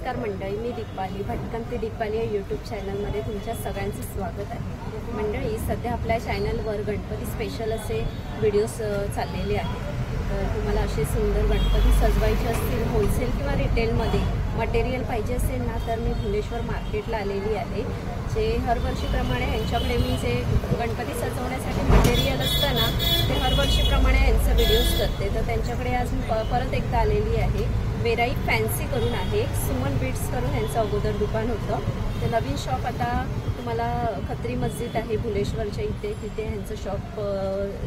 नमस्कार मंडळी, मी दीपाली, भटकंती दीपाली या यूट्यूब चॅनलमध्ये तुमच्या सगळ्यांचं स्वागत आहे। मंडळी, सध्या आपल्या चॅनलवर गणपती स्पेशल असे व्हिडिओज चाललेले आहेत। तर तुम्हाला असे सुंदर गणपती सजवायचे असतील, होलसेल किंवा रिटेलमध्ये मटेरियल पाहिजे असेल ना, तर मी भुलेश्वर मार्केटला आलेली आहे। जे हरवर्षीप्रमाणे यांच्याकडे मी जे गणपती सजवण्यासाठी मटेरियल असतं ना, ते हरवर्षीप्रमाणे यांचं व्हिडिओज करते। तर त्यांच्याकडे आज मी परत एकदा आलेली आहे। वेराई फॅन्सी करून आहे, सुमन बीट्स करून यांचं अगोदर दुकान होतं। ते नवीन शॉप आता तुम्हाला खत्री मस्जिद आहे भुलेश्वरच्या इथे, तिथे यांचं शॉप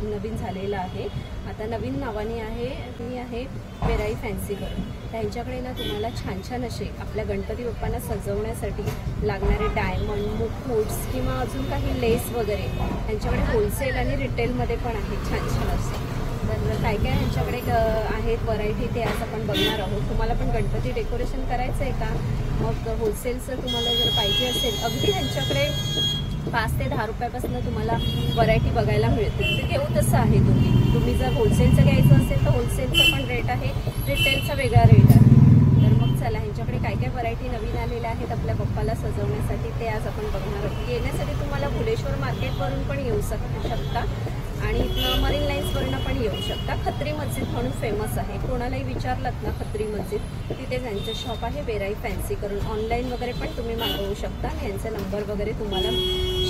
नवीन झालेलं आहे। आता नवीन नावाने आहे वेराई फॅन्सी करून। त्यांच्याकडे ना तुम्हाला छान छान असे आपल्या गणपती बाप्पांना सजवण्यासाठी लागणारे डायमंड, मुकुट्स किंवा अजून काही लेस वगैरे त्यांच्याकडे होलसेल आणि रिटेलमध्ये पण आहे छान छान असे। तर काय काय यांच्याकडे आहेत व्हरायटी, ते आज आपण बघणार आहोत। तुम्हाला पण गणपती डेकोरेशन करायचं आहे का, मग होलसेलचं तुम्हाला जर पाहिजे असेल, अगदी यांच्याकडे 5 ते 10 रुपयापासून तुम्हाला व्हरायटी बघायला मिळते। ते घेऊ तसं आहे। तुम्ही जर होलसेलचं घ्यायचं असेल तर होलसेलचं पण रेट आहे, रिटेलचा वेगळा रेट आहे। तर मग चला, ह्यांच्याकडे काय काय व्हरायटी नवीन आलेल्या आहेत आपल्या बाप्पाला सजवण्यासाठी, ते आज आपण बघणार आहोत। येण्यासाठी तुम्हाला भुलेश्वर मार्केटवरून पण येऊ शकता आणि मरीन लाईन्सवरून पण येऊ शकता। खत्री मस्जिद म्हणून फेमस आहे, कोणालाही विचारलात ना खत्री मस्जिद, तिथे त्यांचं शॉप आहे वेराई फॅन्सी करून। ऑनलाईन वगैरे पण तुम्ही मागवू शकता, यांचा नंबर वगैरे तुम्हाला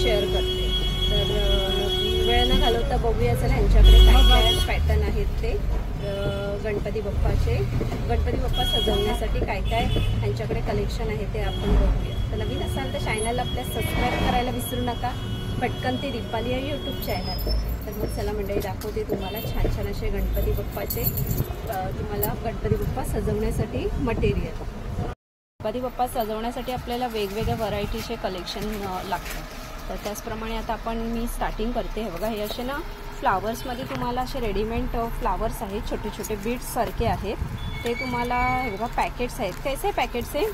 शेअर करते। तर वेळ न घालवता बघूया चला यांच्याकडे काय काय पॅटर्न आहेत ते गणपती बाप्पा सजवण्यासाठी काय काय यांच्याकडे कलेक्शन आहे ते आपण बघूया। तर नवीन असाल तर चॅनलला आपल्या सबस्क्राईब करायला विसरू नका, भटकंती दीपाली या यूट्यूब चॅनल। तर मग चला मंडळी, दाखवते तुम्हाला छान छान असे गणपती बाप्पा सजवण्यासाठी मटेरियल। गणपती बाप्पा सजवण्यासाठी आपल्याला वेगवेगळ्या व्हरायटीचे कलेक्शन लागतात। तर त्याचप्रमाणे आता मी स्टार्टिंग करते। हे बघा, हे असे ना फ्लावर्समध्ये तुम्हाला असे रेडीमेड फ्लावर्स आहेत, छोटे छोटे बीट्स सारखे आहेत। ते तुम्हाला हे बघा पॅकेट्स आहेत। कैसे पॅकेट्स आहे?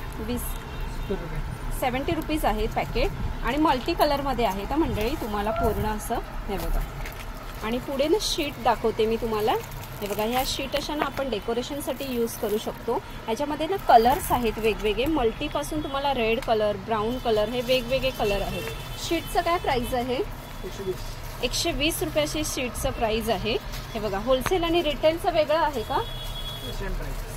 70 रुपीज आहेत पॅकेट, आणि मल्टी कलरमध्ये आहे तर मंडळी तुम्हाला पूर्ण असं हे बघा। आणि पुढे ना शीट दाखवते मी तुम्हाला। हे बघा, ह्या शीट अशा ना आपण डेकोरेशनसाठी यूज करू शकतो। ह्याच्यामध्ये ना कलर्स आहेत वेगवेगळे, मल्टीपासून तुम्हाला रेड कलर, ब्राऊन कलर, हे वेगवेगळे कलर आहेत। शीटचं काय प्राइस आहे? 120 रुपयाची शीटचं प्राइस आहे। हे बघा, होलसेल आणि रिटेलचं वेगळं आहे का?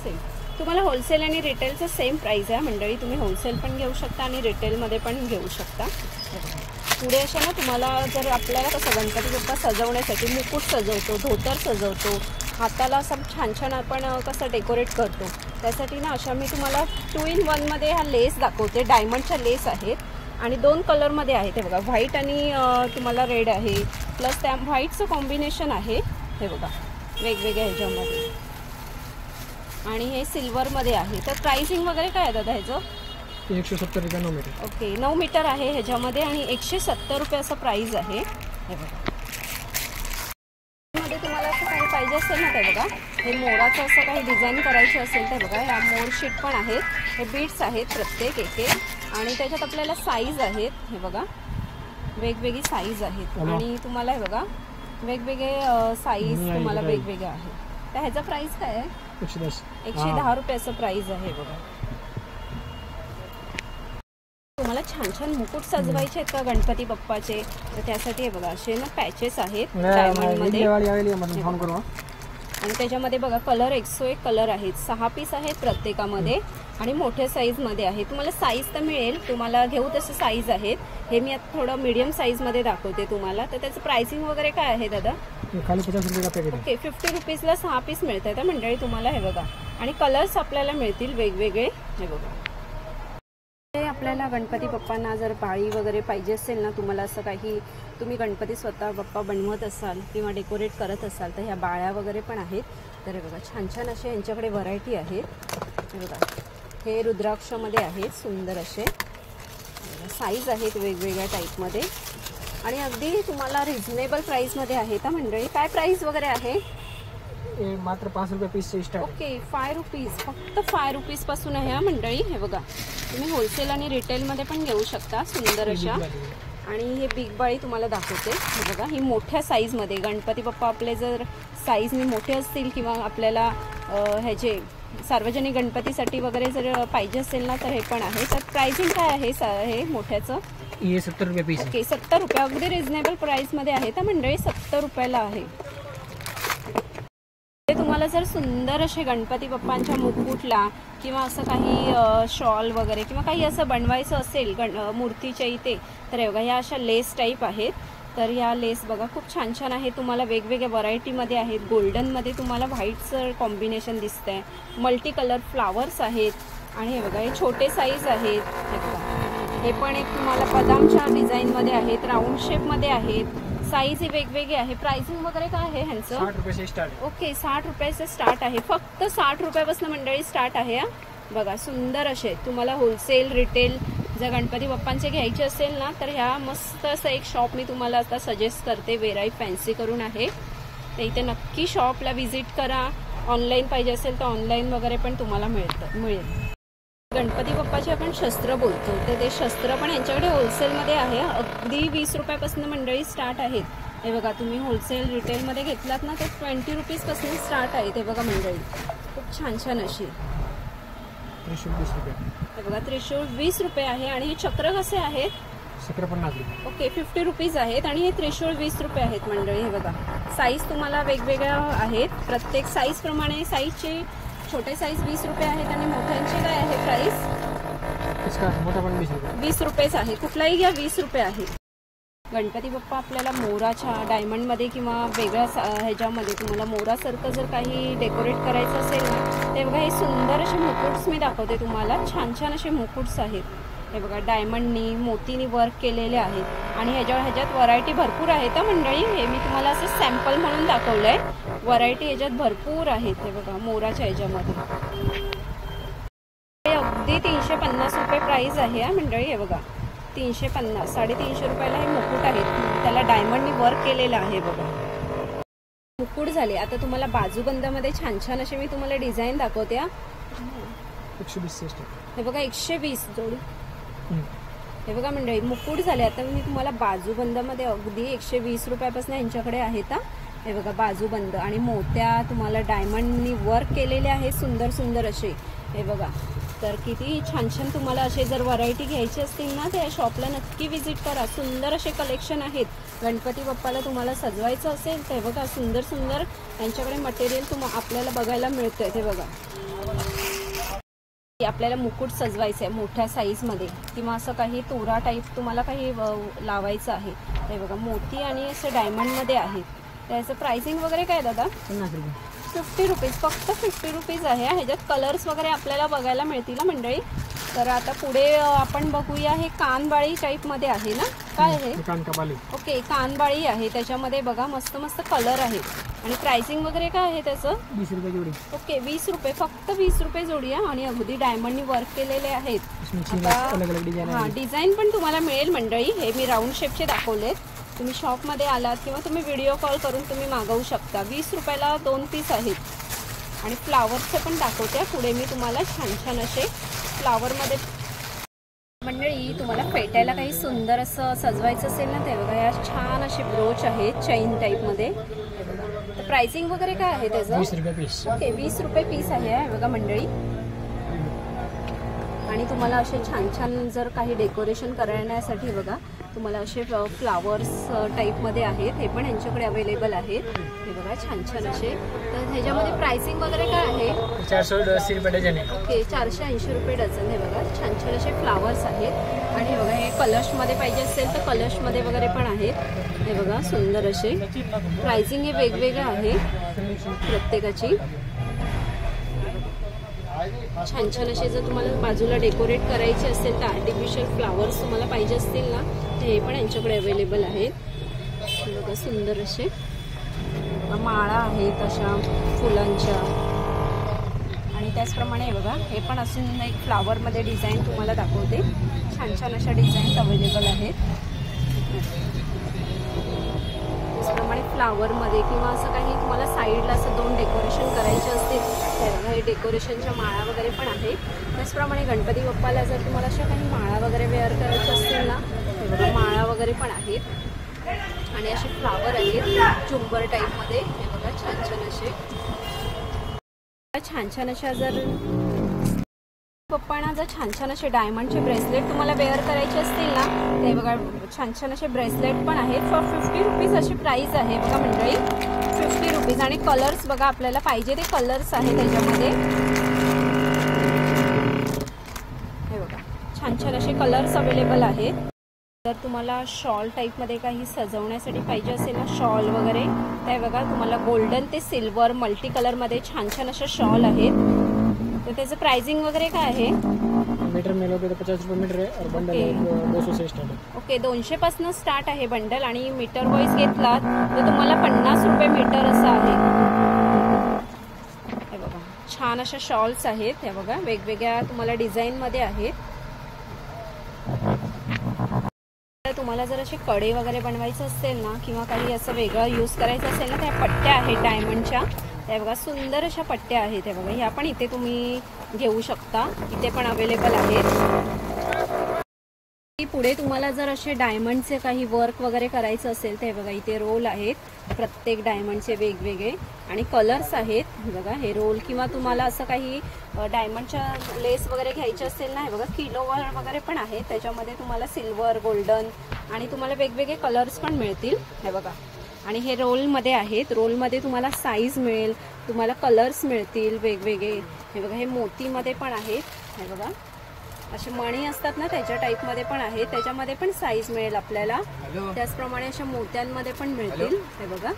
सेम। तुम्हाला होलसेल आणि रिटेलचं सेम प्राइस आहे मंडळी, तुम्ही होलसेल पण घेऊ शकता आणि रिटेलमध्ये पण घेऊ शकता। पुढे अशा ना तुम्हाला जर आपल्याला कसं गणपती बाप्पा सजवण्यासाठी मुकुट सजवतो, धोतर सजवतो, हाताला असं छान छान आपण कसं डेकोरेट करतो, त्यासाठी ना अशा मी तुम्हाला 2 in 1 मध्ये हा लेस दाखवते। डायमंडच्या लेस आहेत आणि 2 कलरमध्ये आहेत। हे बघा, व्हाईट आणि तुम्हाला रेड आहे, प्लस त्या व्हाईटचं कॉम्बिनेशन आहे। हे बघा, वेगवेगळ्या ह्याच्यामध्ये, आणि हे सिल्वरमध्ये आहे। तर प्राइसिंग वगैरे काय आहे दादा ह्याचं? 170 रुपये 9 मीटर। ओके, 9 मीटर आहे ह्याच्यामध्ये आणि 170 रुपये असं प्राइस आहे। हे बघा, मध्ये तुम्हाला असं काही पाहिजे असेल ना, ते बघा, हे मोराचं असं काही डिझाईन करायची असेल तर बघा, ह्या मोर शीट पण आहेत, हे बीट्स आहेत प्रत्येक एक, आणि त्याच्यात आपल्याला साईज आहेत। हे बघा, वेगवेगळी साईज आहेत, आणि तुम्हाला हे बघा वेगवेगळे साईज तुम्हाला वेगवेगळे आहेत। तर ह्याचा प्राइस काय आहे? 110 रुपयाचं प्राइस आहे। बघा, तुम्हाला छान छान मुकुट सजवायचे आहेत का गणपती बाप्पाचे, तर त्यासाठी हे बघा असे ना पॅचेस आहेत डायमंडमध्ये, आणि त्याच्यामध्ये बघा कलर 101 कलर आहेत, 6 पीस आहेत प्रत्येकामध्ये, आणि मोठ्या साईजमध्ये आहे। तुम्हाला साईज तर मिळेल, तुम्हाला घेऊ तसं साईज आहेत। हे मी आता थोडं मीडियम साईजमध्ये दाखवते तुम्हाला। तर त्याचं प्राइसिंग वगैरे काय आहे दादा? खाली 50 रुपये पॅकेट। ओके, 50 रुपीजला 6 पीस मिळत आहेत मंडळी तुम्हाला। हे बघा, आणि कलर्स आपल्याला मिळतील वेगवेगळे। हे बघा, आपल्याला गणपती बाप्पांना जर पाळी वगैरे पाहिजे असेल ना, तुम्हाला असं काही तुम्ही गणपती स्वतः बाप्पा बनवत असाल किंवा डेकोरेट करत असाल, तर ह्या बाळ्या वगैरे पण आहेत। तर हे बघा, छान छान असे यांच्याकडे व्हरायटी आहेत। हे बघा, हे रुद्राक्षमध्ये आहेत सुंदर असे, साईज आहेत वेगवेगळ्या टाईपमध्ये, आणि अगदी तुम्हाला रिझनेबल प्राईसमध्ये आहेत मंडळी। काय प्राईस वगैरे आहे? मात्र 5 रुपये पीस स्टार्ट। ओके, 5 रुपीज, फक्त 5 रुपीज पासून आहे मंडळी। हे बघा, तुम्ही होलसेल आणि रिटेलमध्ये पण घेऊ शकता सुंदर अशा। आणि हे बिग बाळी तुम्हाला दाखवते। हे बघा, ही मोठ्या साईजमध्ये गणपती बाप्पा आपले जर साईजने मोठे असतील किंवा आपल्याला ह्याचे सार्वजनिक गणपतीसाठी वगैरे जर पाहिजे असेल ना तर हे पण आहे. तर प्राइसिंग काय आहे हे मोठ्याचं? ये 70 रुपये पीस है. ओके 70 रुपये, अगदी रिझनेबल प्राईसमध्ये आहे. तर मंडळी 70 रुपयाला आहे. तुम्हाला जर सुंदर असे गणपती बाप्पांच्या मुकुटला किंवा असं काही शॉल वगैरे किंवा काही असं बनवायचं असेल मूर्तीच्या इथे, तर हे बघा ह्या अशा लेस टाईप आहेत. तर ह्या लेस बघा खूप छान छान आहे. तुम्हाला वेगवेगळ्या व्हरायटीमध्ये आहेत. गोल्डनमध्ये तुम्हाला व्हाईटचं कॉम्बिनेशन दिसतंय. मल्टी कलर फ्लावर्स आहेत आणि हे बघा हे छोटे साईज आहेत. हे बघा हे पण एक तुम्हाला बदामच्या डिझाईनमध्ये आहेत, राऊंड शेपमध्ये आहेत. साईज ही वेगवेगळी आहे. प्राइसिंग वगैरे काय आहे ह्यांचं? 60 रुपये से स्टार्ट है. ओके 60 रुपयाचं स्टार्ट आहे. फक्त 60 रुपयापासून मंडळी स्टार्ट आहे. बघा सुंदर असे तुम्हाला होलसेल रिटेल जर गणपती बाप्पांचे घ्यायचे असेल ना तर ह्या मस्त असं एक शॉप मी तुम्हाला आता सजेस्ट करते. वेराई फॅन्सी करून आहे. तर इथे नक्की शॉपला व्हिजिट करा. ऑनलाईन पाहिजे असेल तर ऑनलाईन वगैरे पण तुम्हाला मिळेल. गणपती बाप्पाचे आपण शस्त्र बोलतो, तर ते शस्त्र पण यांच्याकडे होलसेलमध्ये आहे. अगदी 20 रुपयापासून मंडळी स्टार्ट आहेत. हे बघा तुम्ही होलसेल रिटेलमध्ये घेतलात ना तर 20 रुपीजपासून स्टार्ट आहे. ते बघा मंडळी खूप छान छान अशी. त्रिशूल 20 रुपये. हे बघा त्रिशूळ 20 रुपये आहे. आणि हे चक्र कसे आहेत? चक्र 50 रुपये. ओके 50 रुपीज आहेत. आणि हे त्रिशूळ 20 रुपये आहेत मंडळी. हे बघा साईज तुम्हाला वेगवेगळ्या आहेत. प्रत्येक साईज प्रमाणे साईजचे छोटे साईज 20 रुपये आहेत आणि मोठ्यांची काय आहे प्राइस? इसका मोठा पण 20 रुपये. 20 रुपयेच आहे. कुठलाही घ्या 20 रुपये आहे. गणपती बाप्पा आपल्याला मोराच्या डायमंडमध्ये किंवा वेगळ्या ह्याच्यामध्ये तुम्हाला मोरासारखं जर काही डेकोरेट करायचं असेल ना ते बघा हे सुंदर असे मुकुट्स मी दाखवते तुम्हाला. छान छान असे मुकुट्स आहेत. हे बघा डायमंडनी मोतीनी वर्क केलेले आहेत. आणि ह्याच्यात व्हरायटी भरपूर आहेत मंडळी. हे मी तुम्हाला असं सॅम्पल म्हणून दाखवलं आहे. व्हरायटी ह्याच्यात भरपूर आहेत. हे बघा मोराच्या ह्याच्यामध्ये अगदी 350 रुपये प्राईस आहे मंडळी. हे बघा 350 350 रुपयाला हे मुकुट आहेत. त्याला डायमंडनी वर्क केलेलं आहे. बघा मुकुट झाले. आता तुम्हाला बाजूबंदामध्ये छान छान असे मी तुम्हाला डिझाईन दाखवते. 120 से स्टार्ट. हे बघा 120 जोडी. हे बघा मंडळी मुकुट झाले. आता मी तुम्हाला बाजूबंदामध्ये अगदी 120 रुपयापासून यांच्याकडे आहेत. हे बघा बाजूबंद आणि मोत्या तुम्हाला डायमंडनी वर्क केलेले आहे सुंदर सुंदर असे. हे बघा तर किती छान छान. तुम्हाला असे जर व्हरायटी घ्यायची असतील ना तर या शॉपला नक्की व्हिजिट करा. सुंदर असे कलेक्शन आहेत. गणपती बाप्पाला तुम्हाला सजवायचं असेल तर बघा सुंदर सुंदर यांच्याकडे मटेरियल आपल्याला बघायला मिळतंय. ते बघा आपल्याला मुकुट सजवायचं आहे मोठ्या साईजमध्ये किंवा असं काही तोरा टाईप तुम्हाला काही लावायचं आहे. ते बघा मोती आणि असं डायमंडमध्ये आहेत. त्याचं प्राइसिंग वगैरे काय दादा? 50 रुपये. 50 रुपीज. फक्त 50 रुपीज आहे. ह्याच्यात कलर्स वगैरे आपल्याला बघायला मिळतील ना मंडळी. तर आता पुढे आपण बघूया. हे कानबाळी टाईपमध्ये आहे ना काय आहे? कानबाळी. ओके कानबाळी आहे. त्याच्यामध्ये बघा मस्त मस्त कलर आहे. आणि प्राइसिंग वगैरे काय आहे त्याचं? 20 रुपये जोडी. ओके 20 रुपये. फक्त 20 रुपये जोडी आहे. आणि अगदी डायमंडनी वर्क केलेले आहेत. डिझाईन पण तुम्हाला मिळेल मंडळी. हे मी राऊंड शेपचे दाखवलेत. तुम्ही शॉपमध्ये आलात किंवा तुम्ही व्हिडिओ कॉल करून तुम्ही मागवू शकता. 20 रुपयाला 2 पीस आहेत. आणि फ्लावर्सचे पण दाखवते पुढे मी तुम्हाला छान छान असे फ्लावरमध्ये. मंडळी तुम्हाला पेटायला काही सुंदर असं सजवायचं असेल ना ते बघा या छान असे ब्रोच आहेत चैन टाईपमध्ये. तर प्राइसिंग वगैरे काय आहे त्याचं? 20 रुपये पीस. ओके 20 रुपये पीस आहे बघा मंडळी. आणि तुम्हाला असे छान छान जर काही डेकोरेशन करण्यासाठी बघा तुम्हाला असे फ्लावर्स टाईपमध्ये आहेत. हे पण यांच्याकडे अवेलेबल आहेत. हे बघा छान छान असे. तर ह्याच्यामध्ये प्राइसिंग वगैरे काय आहे? 480 रुपये डझन आहे. ओके 480 रुपये डझन. हे बघा छान छान असे फ्लावर्स आहेत. आणि बघा हे कलशमध्ये पाहिजे असेल तर कलशमध्ये वगैरे पण आहेत. हे बघा सुंदर असे. प्राइसिंग हे वेगवेगळं आहे प्रत्येकाची. छान छान असे जर तुम्हाला बाजूला डेकोरेट करायचे असेल तर आर्टिफिशियल फ्लावर्स तुम्हाला पाहिजे असतील ना तर हे पण यांच्याकडे अवेलेबल आहेत. बघा सुंदर असे माळा आहेत अशा फुलांच्या. आणि त्याचप्रमाणे बघा हे पण असून एक फ्लावरमध्ये डिझाईन तुम्हाला दाखवते. छान छान अशा डिझाईन्स अवेलेबल आहेत. त्याचप्रमाणे फ्लावरमध्ये किंवा असं काही तुम्हाला साईडला असं 2 डेकोरेशन करायचे असतील तर हे डेकोरेशनच्या माळा वगैरे पण आहेत. त्याचप्रमाणे गणपती बाप्पाला जर तुम्हाला अशा काही माळा वगैरे वेअर करायच्या असतील ना हे बघा माळा वगैरे पण आहेत. आणि असे फ्लावर आहेत झुंबर टाईपमध्ये. हे बघा छान छान असे. छान छान अशा जर पप्पांना जर छान छान असे डायमंडचे ब्रेसलेट तुम्हाला वेअर करायचे असतील ना, ते बघा छान छान असे ब्रेसलेट पण आहेत. फॉर 50 रुपीज अशी प्राइस आहे बघा मंडळी, 50 रुपीज. आणि कलर्स बघा आपल्याला पाहिजे ते कलर्स आहे त्याच्यामध्ये. हे बघा छान छान असे कलर्स अवेलेबल आहेत. जर तुम्हाला शॉल टाईपमध्ये काही सजवण्यासाठी पाहिजे असेल ना, शॉल वगैरे, ते बघा तुम्हाला गोल्डन ते सिल्वर मल्टी कलरमध्ये छान छान अशा शॉल आहेत. तर त्याचं प्राइसिंग वगैरे काय आहे? मीटर में लोगे तो 50 रुपये मीटर है और बंडल 200 से स्टार्ट है. ओके, 200 पासून स्टार्ट आहे बंडल. आणि मीटर वाईज घेतलात तर तुम्हाला 50 रुपये मीटर असं आहे. हे बघा छान अशा शॉल्स आहेत. हे बघा वेगवेगळ्या तुम्हाला डिझाईनमध्ये आहेत. तुम्हाला जर असे कडे वगैरे बनवायचं असेल ना, किंवा काही असं वेगळं यूज करायचं असेल ना, त्या पट्ट्या आहेत डायमंडच्या. त्या बघा सुंदर अशा पट्ट्या आहेत. त्या बघा ह्या पण इथे तुम्ही घेऊ शकता, इथे पण अवेलेबल आहेत. पुढे तुम्हाला जर असे डायमंडचे काही वर्क वगैरे करायचं असेल तर बघा इथे रोल आहेत, प्रत्येक डायमंडचे वेगवेगळे आणि कलर्स आहेत. बघा हे रोल, किंवा तुम्हाला असं काही डायमंडच्या लेस वगैरे घ्यायचे असेल ना, हे बघा किलोवर वगैरे पण आहे. त्याच्यामध्ये तुम्हाला सिल्वर, गोल्डन आणि तुम्हाला वेगवेगळे कलर्स पण मिळतील. हे बघा, आणि हे रोलमध्ये आहेत. रोलमध्ये तुम्हाला साईज मिळेल, तुम्हाला कलर्स मिळतील वेगवेगळे. हे बघा हे मोतीमध्ये पण आहेत. हे बघा असे मणी असतात ना, त्याच्या टाईपमध्ये पण आहेत. त्याच्यामध्ये पण साईज मिळेल आपल्याला. त्याचप्रमाणे अशा मोत्यांमध्ये पण मिळतील. हे बघा,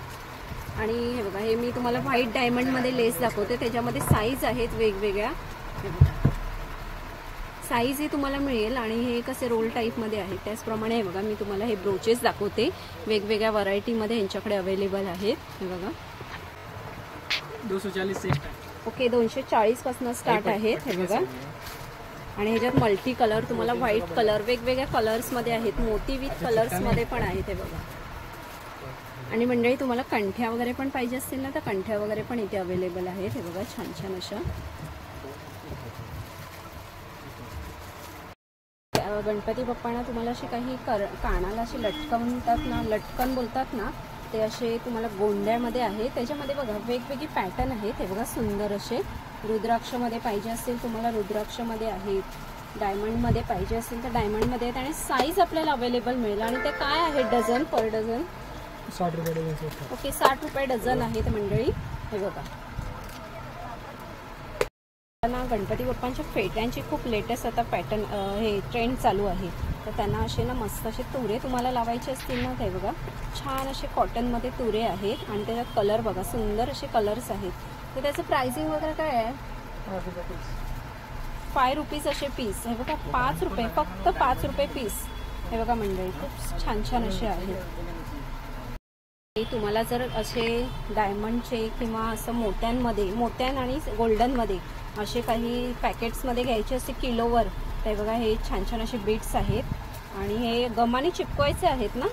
आणि हे बघा हे मी तुम्हाला व्हाईट डायमंडमध्ये लेस दाखवते. त्याच्यामध्ये साईज आहेत वेगवेगळ्या. हे बघा साईज ही तुम्हाला मिळेल. आणि हे कसे रोल टाईपमध्ये आहेत. त्याचप्रमाणे हे बघा मी तुम्हाला हे ब्रोचेस दाखवते, वेगवेगळ्या व्हरायटीमध्ये यांच्याकडे अवेलेबल आहेत. हे बघा 240 से स्टार्ट. ओके, 240 पासून स्टार्ट आहेत. हे बघा, आणि ह्याच्यात मल्टी कलर तुम्हाला व्हाईट कलर वेगवेगळ्या कलर्समध्ये आहेत. मोती विथ कलर्समध्ये पण आहेत. हे बघा, आणि मंडळी तुम्हाला कंठ्या वगैरे पण पाहिजे असतील ना, तर कंठ्या वगैरे पण इथे अवेलेबल आहेत. हे बघा छान छान अशा. गणपती बाप्पांना तुम्हाला असे काही कानाला असे लटकन बोलतात ना, ते असे तुम्हाला गोंड्यामध्ये आहे. त्याच्यामध्ये बघा वेगवेगळे पॅटर्न आहेत. हे बघा सुंदर असे. रुद्राक्षमध्ये पाहिजे असेल तुम्हाला रुद्राक्षमध्ये आहेत. डायमंडमध्ये पाहिजे असेल तर डायमंडमध्ये आहेत. आणि साईज आपल्याला अवेलेबल मिळेल. आणि ते काय आहे डझन, पर डझन 60 रुपये डझन. ओके, 60 रुपये डझन आहेत मंडळी. हे बघा ना, गणपती बाप्पांच्या फेट्यांची खूप लेटेस्ट आता पॅटर्न हे ट्रेंड चालू आहे. तर त्यांना असे ना मस्त असे तुरे तुम्हाला लावायचे असतील ना, ते बघा छान असे कॉटनमध्ये तुरे आहेत. आणि त्याच्यात कलर बघा सुंदर असे कलर्स आहेत. तर त्याचं प्राइसिंग वगैरे काय आहे? 5 रुपीज असे पीस. हे बघा 5 रुपये, फक्त 5 रुपये पीस. हे बघा मंडळी खूप छान छान असे आहेत. तुम्हाला जर असे डायमंडचे किंवा असं मोत्यान आणि गोल्डनमध्ये असे काही पॅकेट्समध्ये घ्यायचे असते किलोवर, ते बघा हे छान छान असे बीट्स आहेत. आणि हे गमाने चिपकवायचे आहेत ना.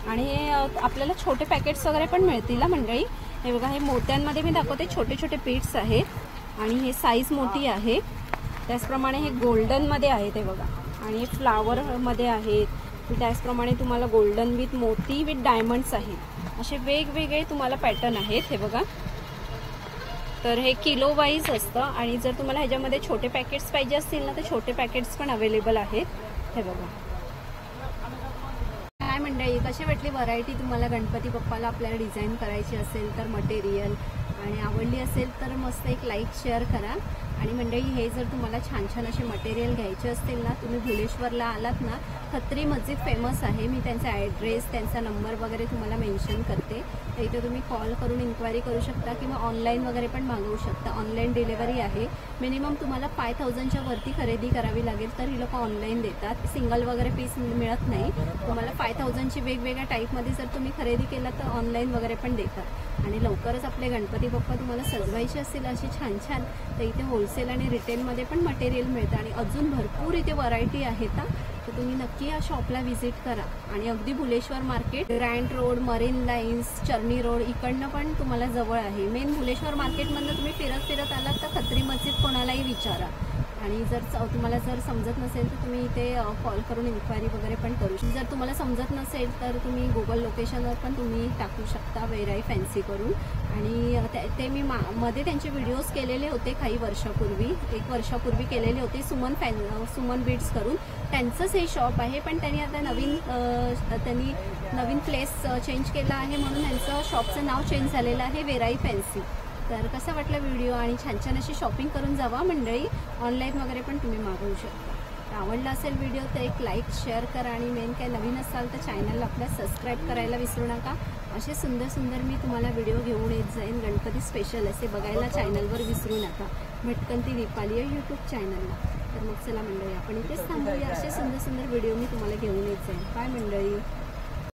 आणि हे आपल्याला छोटे पॅकेट्स वगैरे पण मिळतील ना मंडळी. हे बघा हे मोत्यांमध्ये मी दाखवते, छोटे छोटे बीट्स आहेत. आणि हे साईज मोठी आहे. त्याचप्रमाणे हे गोल्डनमध्ये आहे. ते बघा, आणि हे फ्लावरमध्ये आहेत. त्याचप्रमाणे तुम्हाला गोल्डन विथ मोती विथ डायमंड्स आहेत. असे वेगवेगळे तुम्हाला पॅटर्न आहेत. हे बघा, तर हे किलो वाईज असतं. आणि जर तुम्हाला ह्याच्यामध्ये छोटे पॅकेट्स पाहिजे असतील ना, तर छोटे पॅकेट्स पण अवेलेबल आहेत. हे बघा काय मंडळी, कशी वाटली व्हरायटी तुम्हाला? गणपती बाप्पाला आपल्याला डिझाईन करायची असेल तर मटेरियल, आणि आवडली असेल तर मस्त एक लाईक शेअर करा. आणि मंडळी हे जर तुम्हाला छान छान असे मटेरियल घ्यायचे असतील ना, तुम्ही भुलेश्वरला आलात ना, खत्री मस्जिद फेमस आहे. मी त्यांचा ॲड्रेस, त्यांचा नंबर वगैरे तुम्हाला मेन्शन करते. तर इथे तुम्ही कॉल करून इन्क्वायरी करू शकता, किंवा ऑनलाईन वगैरे पण मागवू शकता. ऑनलाईन डिलेवरी आहे. मिनिमम तुम्हाला 5000च्या वरती खरेदी करावी लागेल तर ही लोक ऑनलाईन देतात. सिंगल वगैरे पीस मिळत नाही. तुम्हाला 5000ची वेगवेगळ्या टाईपमध्ये जर तुम्ही खरेदी केलं तर ऑनलाईन वगैरे पण देतात. आणि लवकरच आपले गणपती बाप्पा तुम्हाला सजवायचे असेल अशी छान छान, तर इथे होलसेल आणि रिटेलमध्ये पण मटेरियल मिळतं. आणि अजून भरपूर इथे व्हरायटी आहेत. तर तुम्ही नक्की या शॉपला व्हिजिट करा. आणि अगदी Bhuleshwar market, grand road, marine lines, Charni road इकडनं पण तुम्हाला जवळ आहे. मेन भुलेश्वर मार्केटमधनं तुम्ही फिरत आलात तर खत्री मस्जिद कोणालाही विचारा. आणि तुम्हाला जर समजत नसेल तर तुम्ही इथे कॉल करून इन्क्वायरी वगैरे पण करू शकता. जर तुम्हाला समजत नसेल तर तुम्ही गुगल लोकेशनवर पण तुम्ही टाकू शकता वेराई फॅन्सी करून. आणि ते मी मध्ये त्यांचे व्हिडिओज केलेले होते काही वर्षापूर्वी, 1 वर्षापूर्वी केलेले होते सुमन बीट्स करून. त्यांचंच हे शॉप आहे, पण त्यांनी आता नवीन प्लेस चेंज केला आहे म्हणून त्यांचं शॉपचं नाव चेंज झालेलं आहे वेराई फॅन्सी. तर कसा वाटला व्हिडिओ, आणि छान छान अशी शॉपिंग करून जावा मंडळी. ऑनलाईन वगैरे पण तुम्ही मागवू शकता. तर आवडला असेल व्हिडिओ तर एक लाईक शेअर करा, आणि मेन काय नवीन असाल तर चॅनलला आपल्या सबस्क्राईब करायला विसरू नका. असे सुंदर सुंदर मी तुम्हाला व्हिडिओ घेऊन येत जाईन गणपती स्पेशल असे बघायला चॅनलवर विसरू नका. भटकंती दीपाली या यूट्यूब चॅनलला. तर मग चला मंडळी आपण इथेच थांबूया. असे सुंदर सुंदर व्हिडिओ मी तुम्हाला घेऊन येत जाईन. बाय मंडळी.